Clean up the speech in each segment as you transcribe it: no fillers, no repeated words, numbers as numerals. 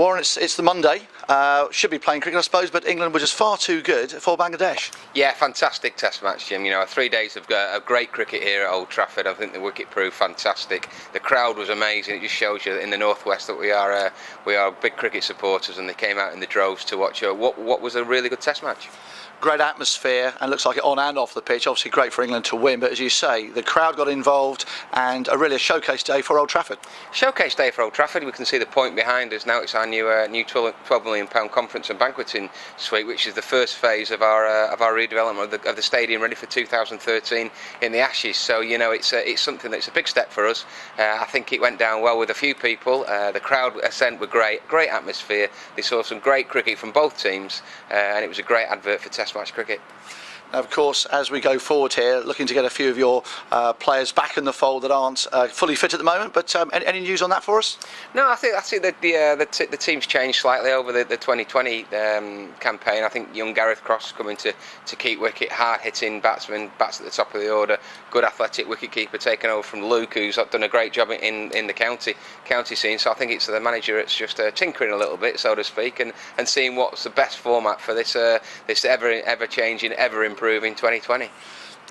Warren, it's the Monday. Should be playing cricket, I suppose, but England were just far too good for Bangladesh. Yeah, fantastic Test match, Jim. 3 days of great cricket here at Old Trafford. I think the wicket proved fantastic. The crowd was amazing. It just shows you that in the northwest that we are big cricket supporters, and they came out in the droves to watch what was a really good Test match. Great atmosphere, and looks like it on and off the pitch. Obviously great for England to win, but as you say, the crowd got involved, and really a showcase day for Old Trafford. Showcase day for Old Trafford. We can see the point behind us now. It's our new £12 million conference and banqueting suite, which is the first phase of our redevelopment of the stadium, ready for 2013 in the Ashes. So it's something that's a big step for us. I think it went down well with a few people. The crowd ascent were great atmosphere. They saw some great cricket from both teams, and it was a great advert for Test match cricket. Now, of course, as we go forward here, looking to get a few of your players back in the fold that aren't fully fit at the moment, but any news on that for us? No, I think that the team's changed slightly over the 2020 campaign. I think young Gareth Cross is coming to keep wicket, hard-hitting batsman, bats at the top of the order, good athletic wicket-keeper, taken over from Luke, who's done a great job in the county scene. So I think it's the manager that's just tinkering a little bit, so to speak, and seeing what's the best format for this ever-changing, ever-improving 2020.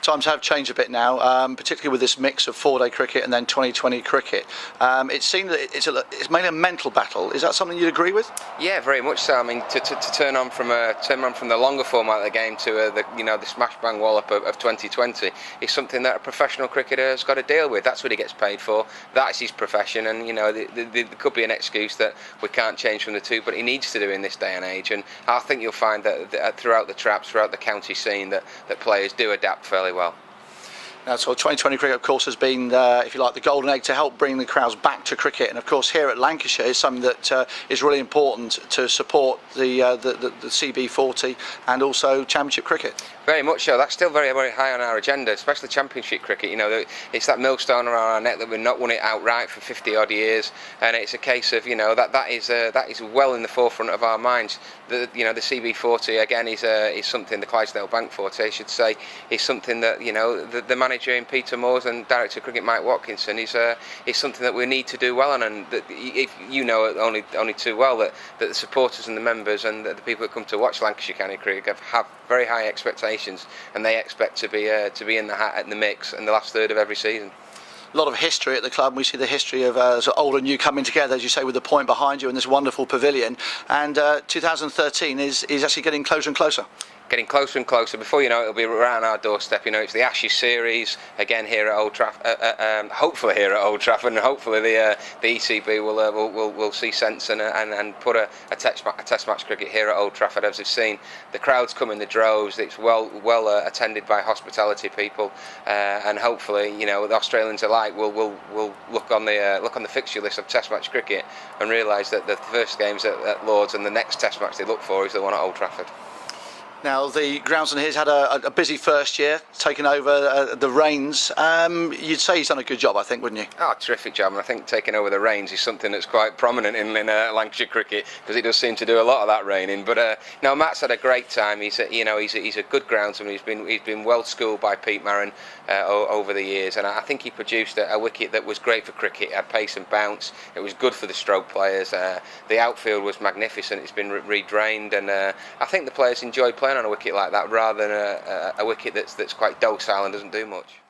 Times have changed a bit now, particularly with this mix of 4-day cricket and then 2020 cricket. It seems that it's mainly a mental battle. Is that something you'd agree with? Yeah, very much so. I mean, to turn on from the longer format of the game to the smash bang wallop of 2020 is something that a professional cricketer has got to deal with. That's what he gets paid for. That's his profession, and there could be an excuse that we can't change from the two, but he needs to do in this day and age. And I think you'll find that throughout the traps, throughout the county scene, that players do adapt fairly well. Now, so 2020 cricket, of course, has been, if you like, the golden egg to help bring the crowds back to cricket. And of course, here at Lancashire is something that is really important to support the CB40 and also Championship cricket. Very much so. That's still very, very high on our agenda, especially Championship cricket. It's that millstone around our neck that we've not won it outright for 50 odd years, and it's a case of that is well in the forefront of our minds. The CB40 again is something, the Clydesdale Bank 40, I should say, is something that the manager in Peter Moores and director of cricket Mike Watkinson is something that we need to do well on, and that if only too well that the supporters and the members and the people that come to watch Lancashire County cricket have very high expectations, and they expect to be in the hat, in the mix, in the last third of every season. A lot of history at the club. We see the history of sort of old and new coming together, as you say, with the point behind you in this wonderful pavilion. And 2013 is actually getting closer and closer. Getting closer and closer. Before you know it, it'll be around our doorstep. It's the Ashes series again here at Old Trafford. Hopefully here at Old Trafford, and hopefully the ECB will see sense and put a test match cricket here at Old Trafford. As we've seen, the crowds come in the droves. It's well attended by hospitality people, and hopefully the Australians alike will look on the fixture list of test match cricket and realise that the first game's at Lords, and the next test match they look for is the one at Old Trafford. Now, the groundsman here's had a busy first year, taking over the reins. You'd say he's done a good job, I think, wouldn't you? Oh, terrific job. And I think taking over the reins is something that's quite prominent in Lancashire cricket, because it does seem to do a lot of that reining. But no, Matt's had a great time. He's a good groundsman. He's been well schooled by Pete Marin over the years, and I think he produced a wicket that was great for cricket. It had pace and bounce. It was good for the stroke players. The outfield was magnificent. It's been redrained, and I think the players enjoyed playing on a wicket like that rather than a wicket that's quite docile and doesn't do much.